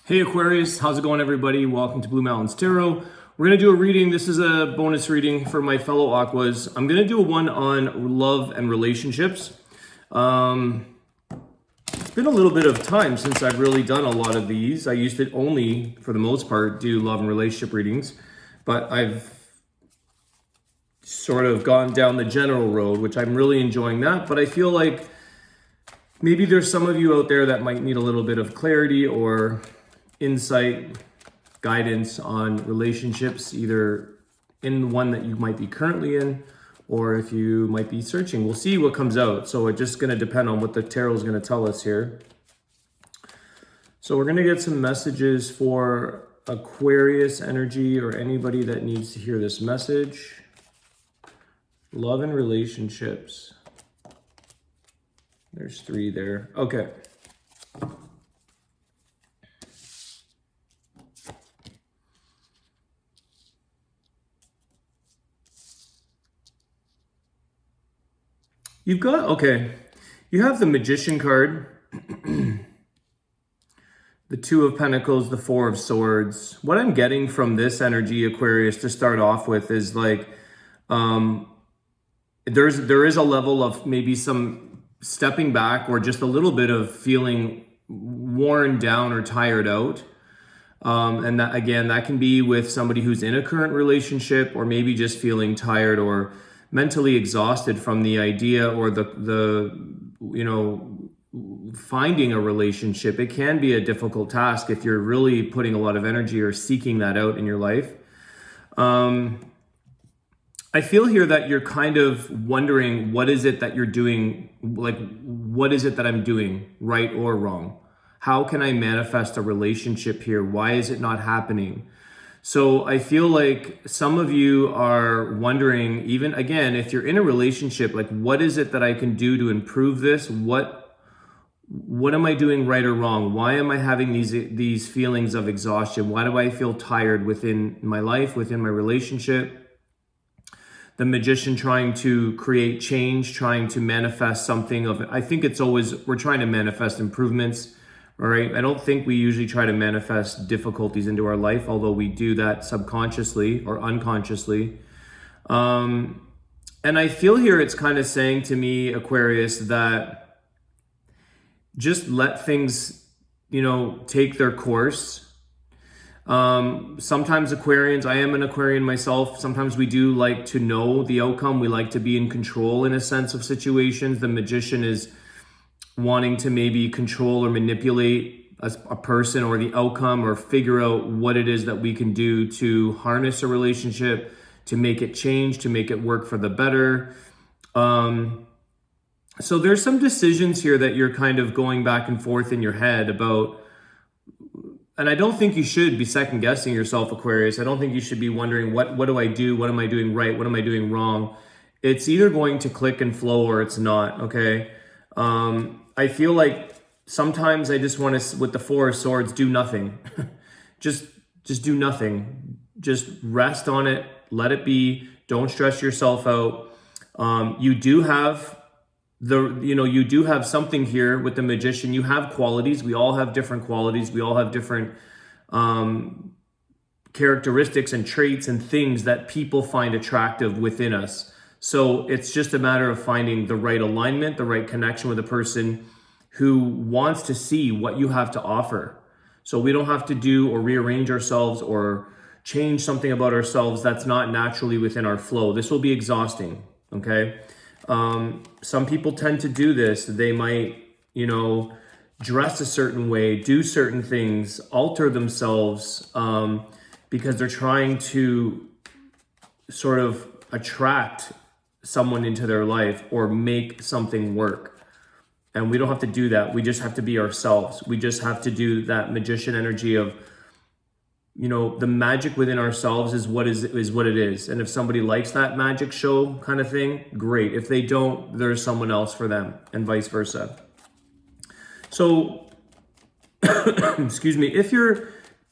Hey Aquarius, how's it going everybody? Welcome to Blue Mountains Tarot. We're going to do a reading. This is a bonus reading for my fellow Aquas. I'm going to do a one on love and relationships. It's been a little bit of time since I've really done a lot of these. I used to only, for the most part, do love and relationship readings, but I've sort of gone down the general road, which I'm really enjoying that, but I feel like maybe there's some of you out there that might need a little bit of clarity or insight, guidance on relationships, either in one that you might be currently in, or if you might be searching. We'll see what comes out. So it's just going to depend on what the tarot is going to tell us here. So we're going to get some messages for Aquarius energy or anybody that needs to hear this message. Love and relationships. There's 3 there. Okay. You have the Magician card, the 2 of Pentacles, the 4 of Swords. What I'm getting from this energy, Aquarius, to start off with is like, there is a level of maybe some stepping back or just a little bit of feeling worn down or tired out. And that, again, that can be with somebody who's in a current relationship, or maybe just feeling tired or mentally exhausted from the idea or finding a relationship. It can be a difficult task if you're really putting a lot of energy or seeking that out in your life. I feel here that you're kind of wondering, what is it that you're doing? Like, what is it that I'm doing, right or wrong? How can I manifest a relationship here? Why is it not happening? So I feel like some of you are wondering, even again, if you're in a relationship, like, what is it that I can do to improve this? What am I doing right or wrong? Why am I having these feelings of exhaustion? Why do I feel tired within my life, within my relationship? The Magician trying to create change, trying to manifest something of, I think it's always, we're trying to manifest improvements. All right. I don't think we usually try to manifest difficulties into our life, although we do that subconsciously or unconsciously. And I feel here it's kind of saying to me, Aquarius, that just let things, take their course. Sometimes Aquarians, I am an Aquarian myself. Sometimes we do like to know the outcome. We like to be in control in a sense of situations. The Magician is wanting to maybe control or manipulate a person or the outcome, or figure out what it is that we can do to harness a relationship, to make it change, to make it work for the better. So there's some decisions here that you're kind of going back and forth in your head about, and I don't think you should be second guessing yourself, Aquarius. I don't think you should be wondering, what do I do? What am I doing right? What am I doing wrong? It's either going to click and flow or it's not, okay? I feel like sometimes I just want to, with the 4 of Swords, do nothing. just do nothing. Just rest on it. Let it be. Don't stress yourself out. You do have you do have something here with the Magician. You have qualities. We all have different qualities. We all have different characteristics and traits and things that people find attractive within us. So it's just a matter of finding the right alignment, the right connection with a person who wants to see what you have to offer. So we don't have to do or rearrange ourselves or change something about ourselves that's not naturally within our flow. This will be exhausting, okay? Some people tend to do this. They might, dress a certain way, do certain things, alter themselves, because they're trying to sort of attract someone into their life or make something work. And we don't have to do that. We just have to be ourselves. We just have to do that Magician energy of, the magic within ourselves is what it is. And if somebody likes that magic show kind of thing, great. If they don't, there's someone else for them, and vice versa. So, excuse me, if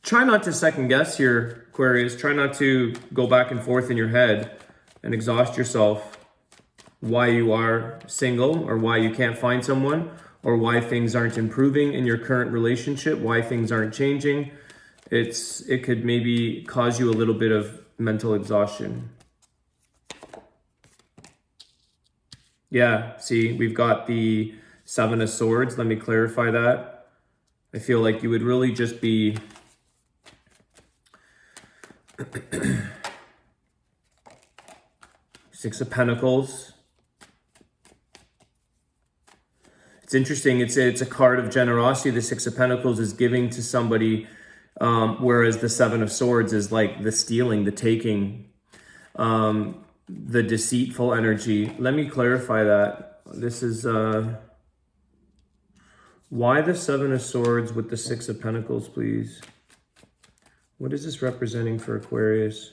try not to second guess here, Aquarius, try not to go back and forth in your head and exhaust yourself why you are single or why you can't find someone, or why things aren't improving in your current relationship, why things aren't changing. It could maybe cause you a little bit of mental exhaustion. Yeah, see, we've got the Seven of Swords. Let me clarify that. I feel like you would really just be Six of Pentacles. It's interesting. It's a card of generosity. The Six of Pentacles is giving to somebody, whereas the Seven of Swords is like the stealing, the taking, the deceitful energy. Let me clarify that. This is why the Seven of Swords with the Six of Pentacles, please. What is this representing for Aquarius?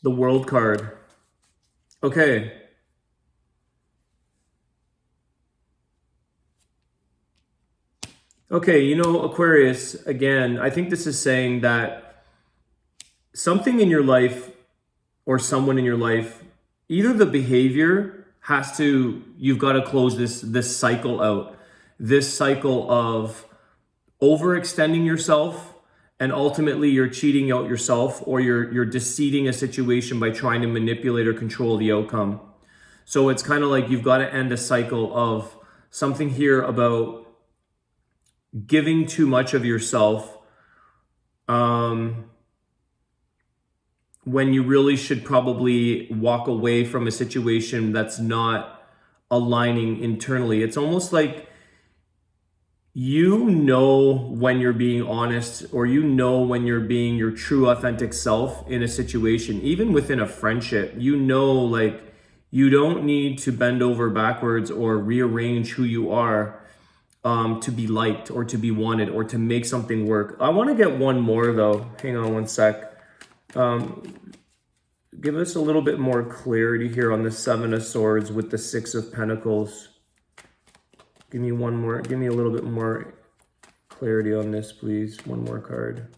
The World card. Okay. Okay, you know, Aquarius, again, I think this is saying that something in your life or someone in your life, either the behavior has to, you've got to close this cycle out. This cycle of overextending yourself, and ultimately you're cheating out yourself, or you're deceiving a situation by trying to manipulate or control the outcome. So it's kind of like you've got to end a cycle of something here about giving too much of yourself when you really should probably walk away from a situation that's not aligning internally. It's almost like you know when you're being honest, or you know when you're being your true authentic self in a situation, even within a friendship. You know, like, you don't need to bend over backwards or rearrange who you are to be liked or to be wanted or to make something work. I want to get one more though. Hang on one sec. Give us a little bit more clarity here on the Seven of Swords with the Six of Pentacles. Give me one more. Give me a little bit more clarity on this, please. One more card.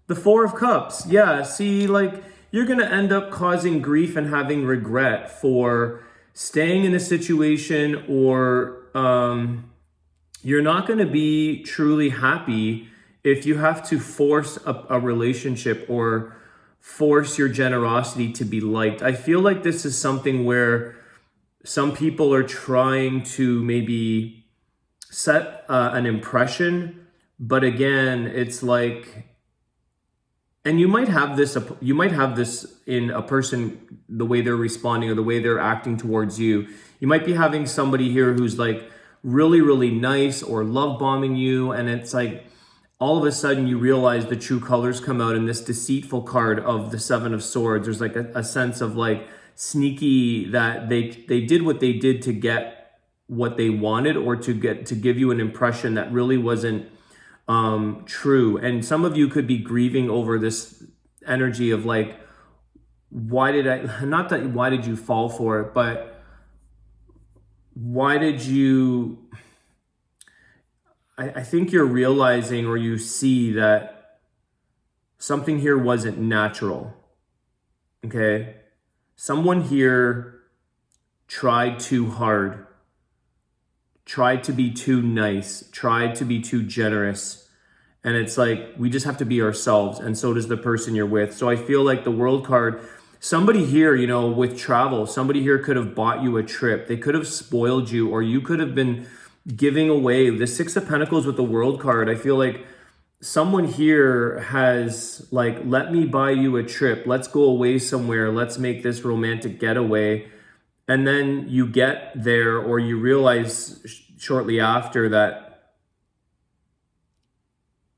The Four of Cups. Yeah, see, like, you're going to end up causing grief and having regret for staying in a situation, or you're not going to be truly happy if you have to force a relationship or force your generosity to be liked. I feel like this is something where some people are trying to maybe set an impression, but again, it's like, and you might have this in a person, the way they're responding or the way they're acting towards you. You might be having somebody here who's like really, really nice or love bombing you, and it's like all of a sudden you realize the true colors come out in this deceitful card of the Seven of Swords. There's like a sense of like sneaky, that they did what they did to get what they wanted, or to give you an impression that really wasn't true. And some of you could be grieving over this energy of like, why did you fall for it, but why did you, I think you're realizing, or you see that something here wasn't natural. Okay. Someone here tried too hard, tried to be too nice, tried to be too generous. And it's like, we just have to be ourselves. And so does the person you're with. So I feel like the World card, somebody here, you know, with travel, somebody here could have bought you a trip. They could have spoiled you, or you could have been giving away. The Six of Pentacles with the World card, I feel like someone here has like, let me buy you a trip. Let's go away somewhere. Let's make this romantic getaway. And then you get there, or you realize shortly after that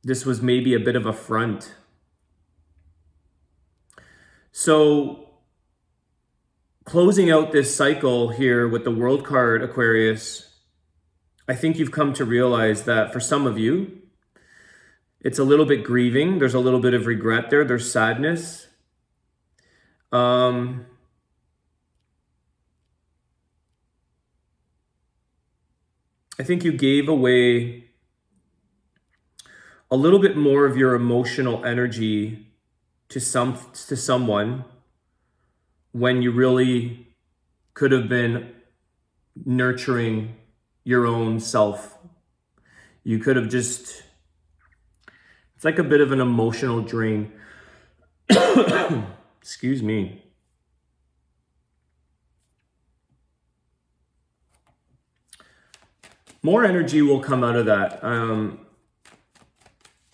this was maybe a bit of a front. So closing out this cycle here with the World card, Aquarius, I think you've come to realize that for some of you, it's a little bit grieving. There's a little bit of regret there. There's sadness. I think you gave away a little bit more of your emotional energy to someone when you really could have been nurturing your own self. You could have just, it's like a bit of an emotional drain. Excuse me. More energy will come out of that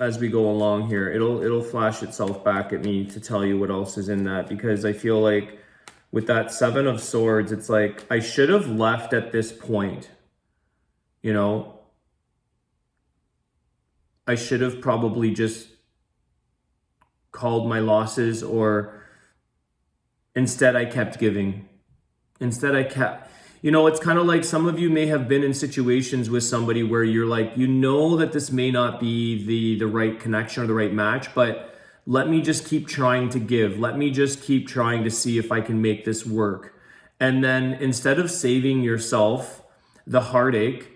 as we go along here. It'll flash itself back at me to tell you what else is in that, because I feel like with that Seven of Swords, it's like I should have left at this point. You know, I should have probably just called my losses, or instead I kept giving. Instead I kept, you know, it's kind of like some of you may have been in situations with somebody where you're like, you know that this may not be the right connection or the right match, but let me just keep trying to give. Let me just keep trying to see if I can make this work. And then instead of saving yourself the heartache,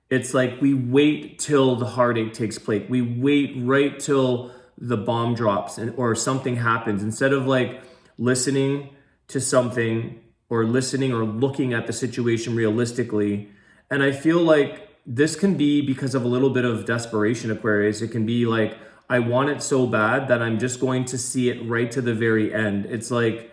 it's like we wait till the heartache takes place. We wait right till the bomb drops or something happens, instead of like listening to something or listening or looking at the situation realistically. And I feel like this can be because of a little bit of desperation, Aquarius. It can be like, I want it so bad that I'm just going to see it right to the very end. It's like,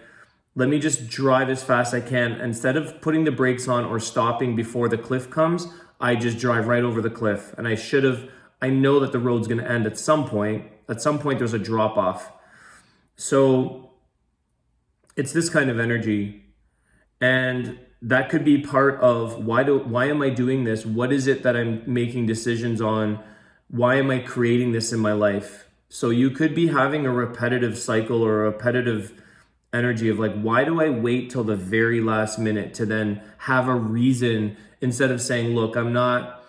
let me just drive as fast as I can. Instead of putting the brakes on or stopping before the cliff comes, I just drive right over the cliff. And I know that the road's going to end at some point. At some point, there's a drop off. So it's this kind of energy. And that could be part of why am I doing this? What is it that I'm making decisions on? Why am I creating this in my life? So you could be having a repetitive cycle or a repetitive energy of like, why do I wait till the very last minute to then have a reason, instead of saying, look, I'm not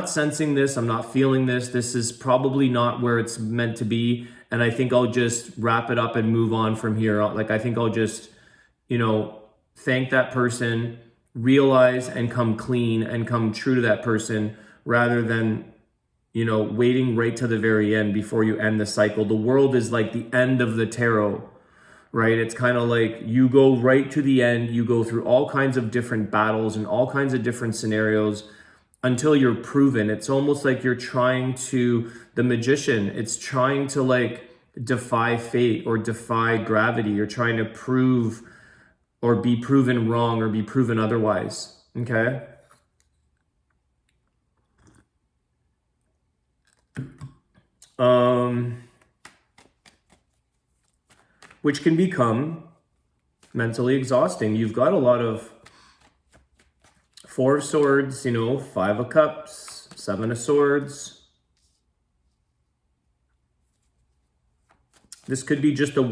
sensing this, I'm not feeling this, this is probably not where it's meant to be, and I think I'll just wrap it up and move on from here. Like, I think I'll just, you know, thank that person, realize and come clean and come true to that person, rather than, you know, waiting right to the very end before you end the cycle. The world is like the end of the tarot, right? It's kind of like you go right to the end, you go through all kinds of different battles and all kinds of different scenarios until you're proven. It's almost like you're trying to, the magician, it's trying to like defy fate or defy gravity. You're trying to prove or be proven wrong or be proven otherwise, okay? Which can become mentally exhausting. You've got a lot of Four of Swords, you know, Five of Cups, Seven of Swords. This could be just a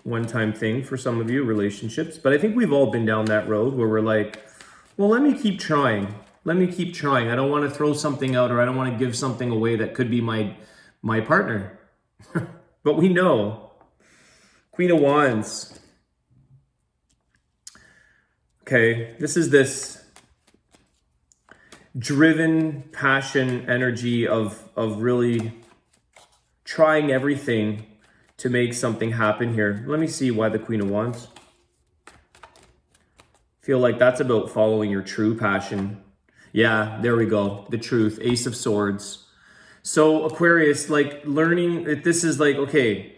one-time thing for some of you, relationships. But I think we've all been down that road where we're like, well, let me keep trying. Let me keep trying. I don't want to throw something out, or I don't want to give something away that could be my partner. But we know. Queen of Wands. Okay, this is this driven passion energy of really trying everything to make something happen here. Let me see why the Queen of Wands. Feel like that's about following your true passion. Yeah, there we go. The truth. Ace of Swords. So Aquarius, like learning, this is like, okay,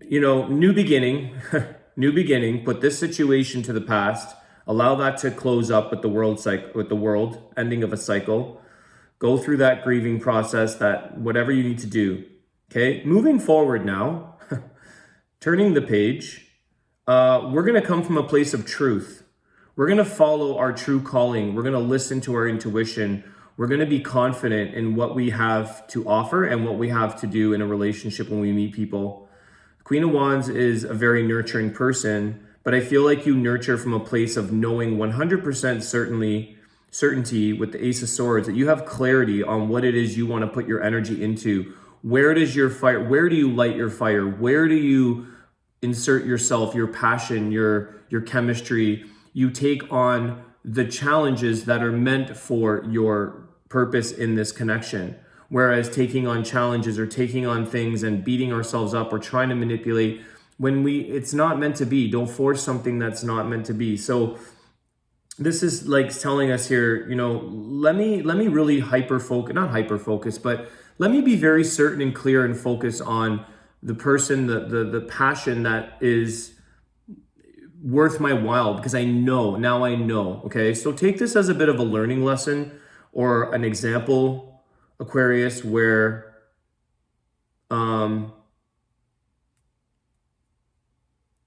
you know, new beginning, new beginning, put this situation to the past, allow that to close up with the world, ending of a cycle, go through that grieving process, that whatever you need to do, okay? Moving forward now, turning the page, we're gonna come from a place of truth. We're gonna follow our true calling. We're gonna listen to our intuition. We're going to be confident in what we have to offer and what we have to do in a relationship when we meet people. Queen of Wands is a very nurturing person, but I feel like you nurture from a place of knowing 100% certainty with the Ace of Swords, that you have clarity on what it is you want to put your energy into. Where does your fire, where do you light your fire? Where do you insert yourself, your passion, your chemistry? You take on the challenges that are meant for your purpose in this connection. Whereas taking on challenges or taking on things and beating ourselves up or trying to manipulate it's not meant to be. Don't force something that's not meant to be. So this is like telling us here, let me really not hyper focus, but let me be very certain and clear and focus on the person, the passion that is worth my while, because now I know. Okay, so take this as a bit of a learning lesson or an example, Aquarius, where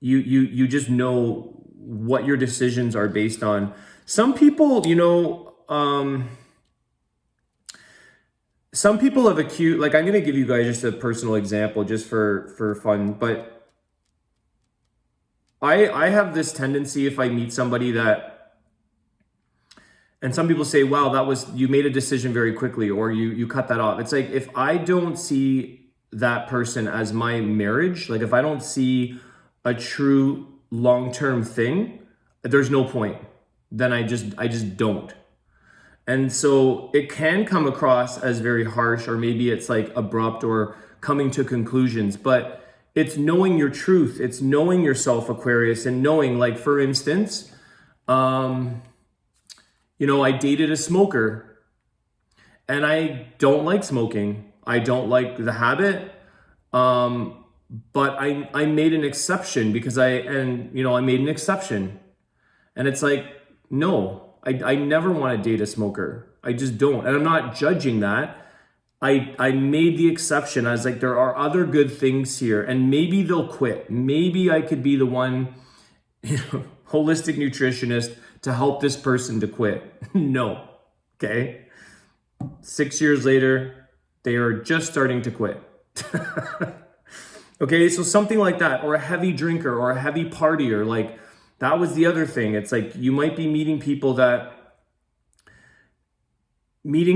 you just know what your decisions are based on. Some people, some people have accused, like, I'm going to give you guys just a personal example just for fun, but I have this tendency, if I meet somebody and some people say, wow, you made a decision very quickly, or you cut that off. It's like, if I don't see that person as my marriage, like if I don't see a true long-term thing, there's no point. Then I just don't. And so it can come across as very harsh, or maybe it's like abrupt or coming to conclusions, but it's knowing your truth. It's knowing yourself, Aquarius, and knowing, like, for instance, I dated a smoker and I don't like smoking. I don't like the habit. But I made an exception because I made an exception. And it's like, no, I never want to date a smoker. I just don't. And I'm not judging that. I made the exception. I was like, there are other good things here, and maybe they'll quit. Maybe I could be the one, holistic nutritionist to help this person to quit. No. Okay. 6 years later, they are just starting to quit. Okay, so something like that, or a heavy drinker or a heavy partier, like that was the other thing. It's like you might be meeting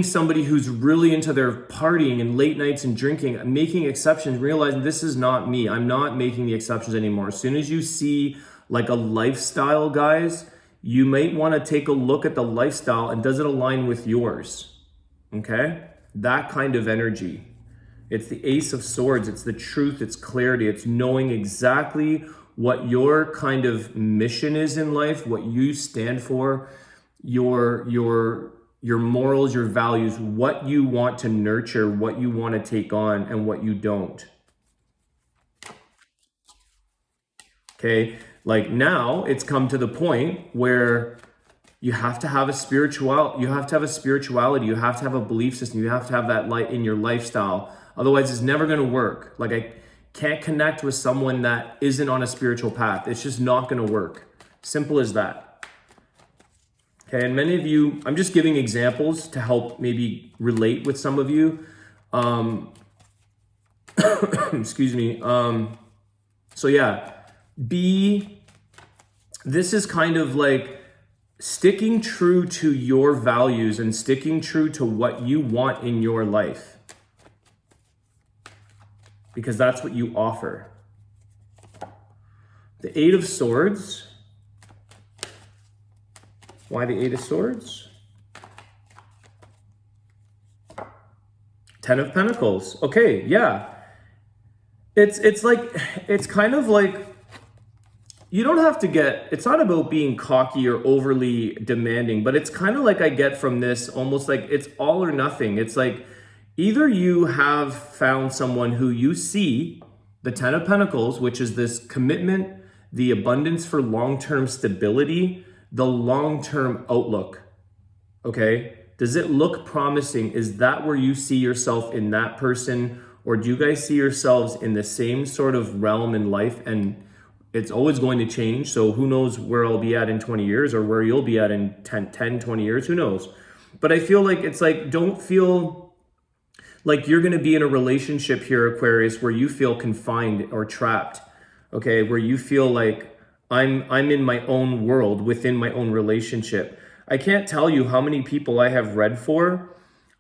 somebody who's really into their partying and late nights and drinking, making exceptions, realizing this is not me. I'm not making the exceptions anymore. As soon as you see like a lifestyle, guys, you might want to take a look at the lifestyle and does it align with yours? Okay, that kind of energy. It's the Ace of Swords. It's the truth. It's clarity. It's knowing exactly what your kind of mission is in life, what you stand for, your morals, your values, what you want to nurture, what you want to take on, and what you don't. Okay, like now it's come to the point where you have to have a spirituality, you have to have a belief system, you have to have that light in your lifestyle. Otherwise, it's never going to work. Like, I can't connect with someone that isn't on a spiritual path. It's just not going to work. Simple as that. Okay, and many of you, I'm just giving examples to help maybe relate with some of you. Excuse me. So yeah, this is kind of like sticking true to your values and sticking true to what you want in your life. Because that's what you offer. The Eight of Swords. Why the Eight of Swords? Ten of Pentacles. Okay, yeah. It's kind of like, you don't have to it's not about being cocky or overly demanding, but it's kind of like I get from this almost like it's all or nothing. It's like, either you have found someone who you see, the Ten of Pentacles, which is this commitment, the abundance for long-term stability, the long-term outlook, okay? Does it look promising? Is that where you see yourself in that person? Or do you guys see yourselves in the same sort of realm in life? And it's always going to change. So who knows where I'll be at in 20 years or where you'll be at in 10, 20 years, who knows? But I feel like it's like, don't feel like you're going to be in a relationship here, Aquarius, where you feel confined or trapped, okay? Where you feel like I'm in my own world within my own relationship. I can't tell you how many people I have read for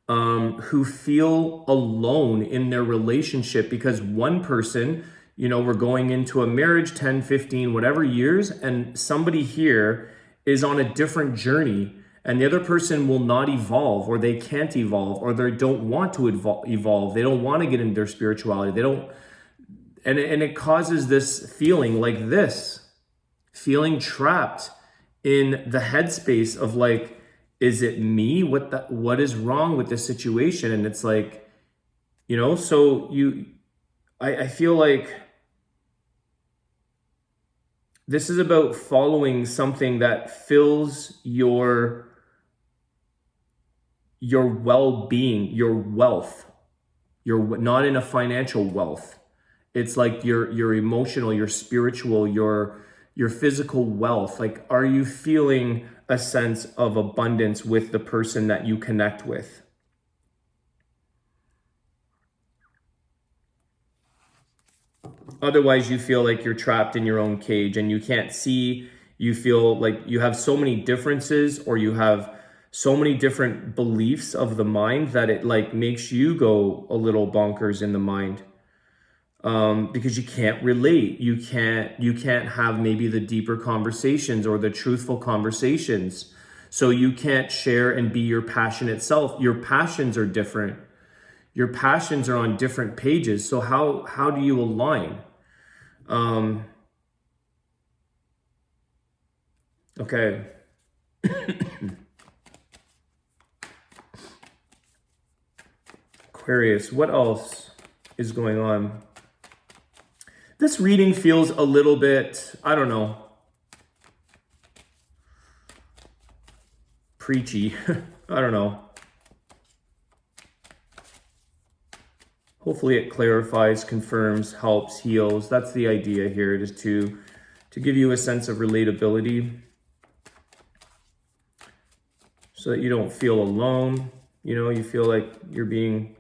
who feel alone in their relationship because one person, we're going into a marriage, 10, 15, whatever years, and somebody here is on a different journey. and the other person will not evolve, or they can't evolve, or they don't want to evolve. They don't want to get into their spirituality. They don't, and it causes this feeling like this, feeling trapped in the headspace of like, is it me? What is wrong with this situation? And it's like, so I feel like this is about following something that fills your well-being, your wealth, not in a financial wealth. It's like your emotional, your spiritual, your physical wealth. Like, are you feeling a sense of abundance with the person that you connect with? Otherwise, you feel like you're trapped in your own cage and you can't see. You feel like you have so many differences, or you have so many different beliefs of the mind that it like makes you go a little bonkers in the mind. Because you can't relate. You can't have maybe the deeper conversations or the truthful conversations. So you can't share and be your passionate self. Your passions are different. Your passions are on different pages. So how do you align? Okay. Aquarius, what else is going on? This reading feels a little bit, I don't know, preachy. I don't know. Hopefully it clarifies, confirms, helps, heals. That's the idea here, just to give you a sense of relatability so that you don't feel alone. You feel like you're being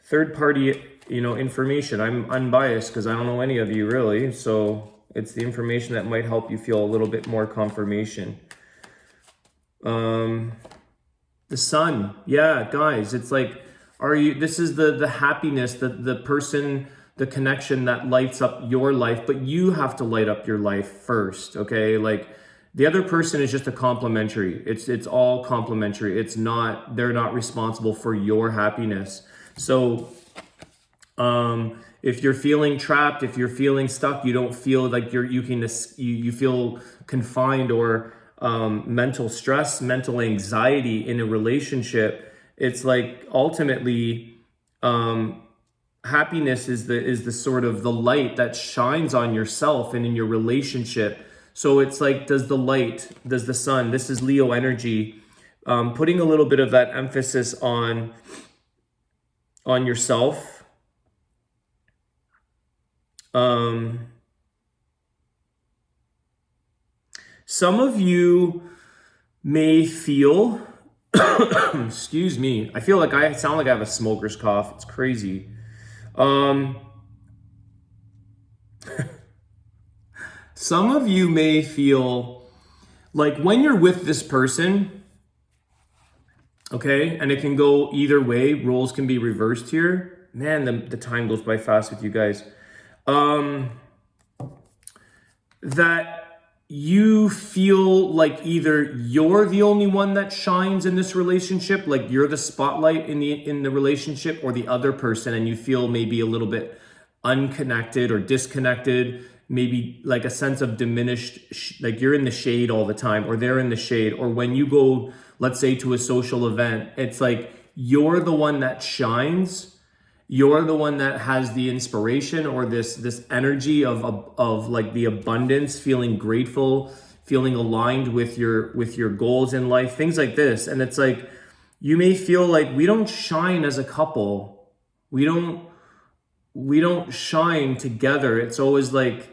third party, information. I'm unbiased because I don't know any of you really. So it's the information that might help you feel a little bit more confirmation. The sun. Yeah, guys, it's like, this is the happiness, the person, the connection that lights up your life, but you have to light up your life first. Okay. Like, the other person is just a complementary. It's all complementary. They're not responsible for your happiness. So, if you're feeling trapped, if you're feeling stuck, you don't feel like you feel confined, or mental stress, mental anxiety in a relationship, it's like ultimately happiness is the sort of the light that shines on yourself and in your relationship. So it's like, does the sun, this is Leo energy, putting a little bit of that emphasis on yourself. Some of you may feel, excuse me, I feel like I sound like I have a smoker's cough. It's crazy. Some of you may feel like when you're with this person, okay, and it can go either way, roles can be reversed here. Man, the time goes by fast with you guys. That you feel like either you're the only one that shines in this relationship, like you're the spotlight in the relationship, or the other person, and you feel maybe a little bit unconnected or disconnected, maybe like a sense of diminished, like you're in the shade all the time, or they're in the shade. Or when you go, let's say, to a social event, it's like you're the one that shines. You're the one that has the inspiration, or this energy of like the abundance, feeling grateful, feeling aligned with your goals in life, things like this. And it's like, you may feel like we don't shine as a couple. We don't shine together. It's always like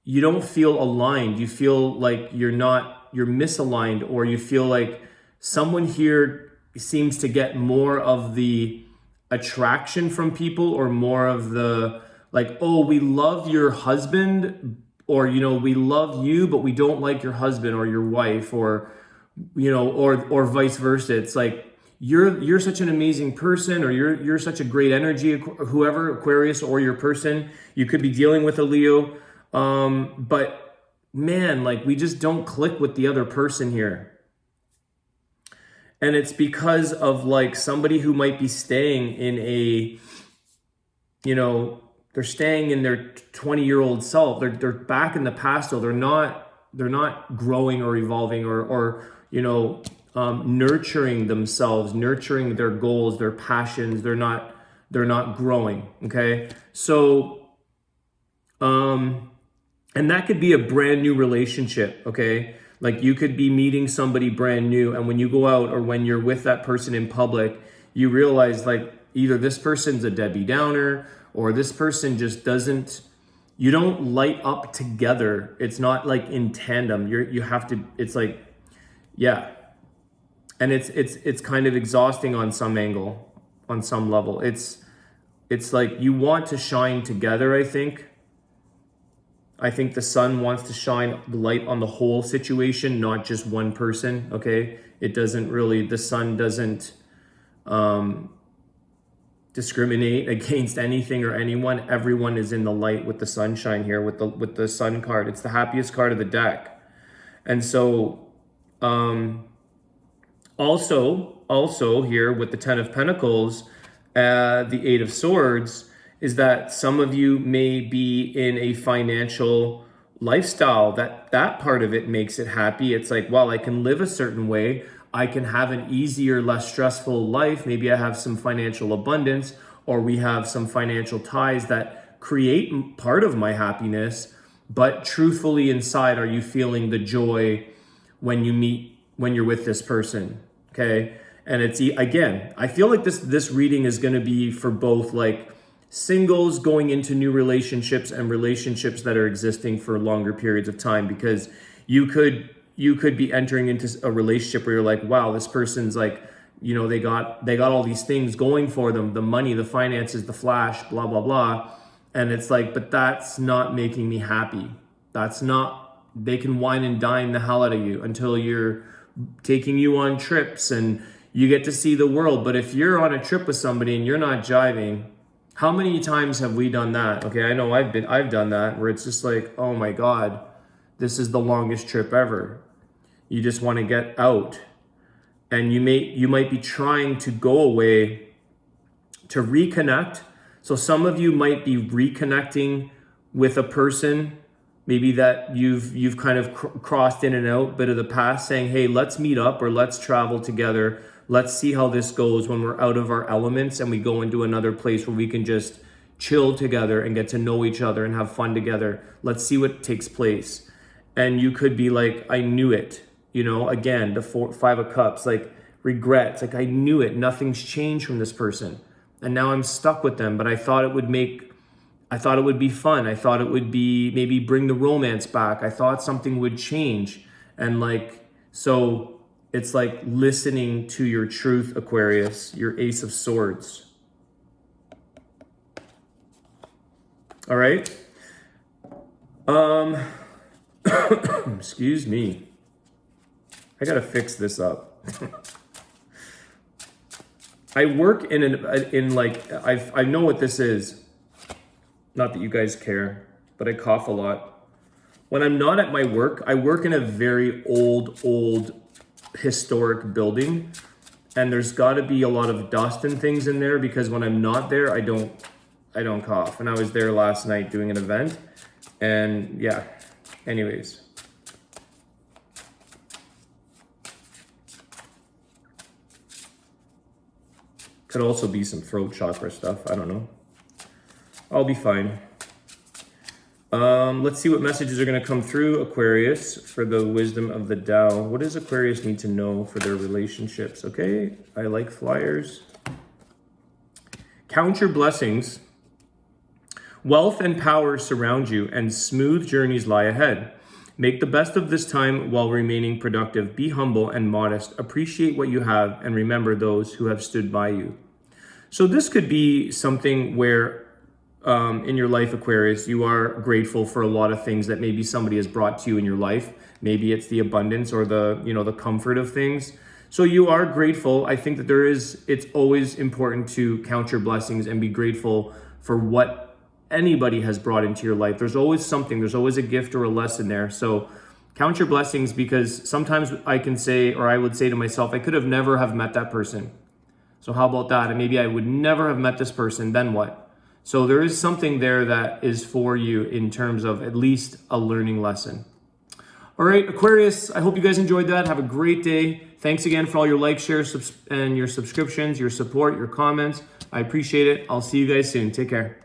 you don't feel aligned. You feel like you're misaligned, or you feel like someone here seems to get more of the attraction from people, or more of the like, oh, we love your husband, or we love you, but we don't like your husband or your wife, or or vice versa. It's like you're such an amazing person, or you're such a great energy, whoever, Aquarius, or your person. You could be dealing with a Leo, but man, like we just don't click with the other person here. And it's because of like somebody who might be staying in a, you know, they're staying in their 20-year-old self. They're back in the past still. They're not growing or evolving or you know, nurturing themselves, nurturing their goals, their passions. They're not growing. Okay. So, and that could be a brand new relationship. Okay. Like you could be meeting somebody brand new, and when you go out or when you're with that person in public, you realize like either this person's a Debbie Downer or this person just doesn't, you don't light up together. It's not like in tandem. You have to, it's like, yeah. And it's kind of exhausting on some angle, on some level. It's like you want to shine together, I think. I think the sun wants to shine the light on the whole situation, not just one person, okay? It doesn't really, the sun doesn't discriminate against anything or anyone. Everyone is in the light with the sunshine here, with the sun card. It's the happiest card of the deck. And so, also here with the 10 of Pentacles, the 8 of Swords, is that some of you may be in a financial lifestyle that part of it makes it happy. It's like, well, I can live a certain way. I can have an easier, less stressful life. Maybe I have some financial abundance, or we have some financial ties that create part of my happiness. But truthfully inside, are you feeling the joy when you're with this person? Okay. And it's, again, I feel like this reading is going to be for both like singles going into new relationships and relationships that are existing for longer periods of time, because you could be entering into a relationship where you're like, wow, this person's like, you know, they got all these things going for them, the money, the finances, the flash, blah, blah, blah. And it's like, but that's not making me happy. They can wine and dine the hell out of you until you're taking you on trips and you get to see the world. But if you're on a trip with somebody and you're not jiving, how many times have we done that? Okay, I know I've done that, where it's just like, oh my God, this is the longest trip ever. You just want to get out. And you might be trying to go away to reconnect. So some of you might be reconnecting with a person, maybe that you've kind of crossed in and out, bit of the past, saying, hey, let's meet up or let's travel together. Let's see how this goes when we're out of our elements and we go into another place where we can just chill together and get to know each other and have fun together. Let's see what takes place. And you could be like, I knew it. You know, again, the 5 of Cups, like regrets. Like, I knew it. Nothing's changed from this person. And now I'm stuck with them. But I thought it would be fun. I thought it would be maybe bring the romance back. I thought something would change. And like, so it's like listening to your truth, Aquarius, your Ace of Swords. All right. Excuse me. I gotta fix this up. I work I know what this is. Not that you guys care, but I cough a lot. When I'm not at my work, I work in a very old historic building, and there's got to be a lot of dust and things in there, because when I'm not there, I don't cough. And I was there last night doing an event, and yeah, anyways. Could also be some throat chakra stuff. I don't know. I'll be fine. Let's see what messages are going to come through, Aquarius, for the wisdom of the Tao. What does Aquarius need to know for their relationships? Okay, I like flyers. Count your blessings. Wealth and power surround you, and smooth journeys lie ahead. Make the best of this time while remaining productive. Be humble and modest. Appreciate what you have, and remember those who have stood by you. So this could be something where in your life, Aquarius, you are grateful for a lot of things that maybe somebody has brought to you in your life. Maybe it's the abundance or the comfort of things. So you are grateful. I think that it's always important to count your blessings and be grateful for what anybody has brought into your life. There's always something, there's always a gift or a lesson there. So Count your blessings, because sometimes I can say, or I would say to myself, I could have never have met that person. So how about that? And maybe I would never have met this person, then what? So there is something there that is for you in terms of at least a learning lesson. All right, Aquarius, I hope you guys enjoyed that. Have a great day. Thanks again for all your likes, shares, and your subscriptions, your support, your comments. I appreciate it. I'll see you guys soon. Take care.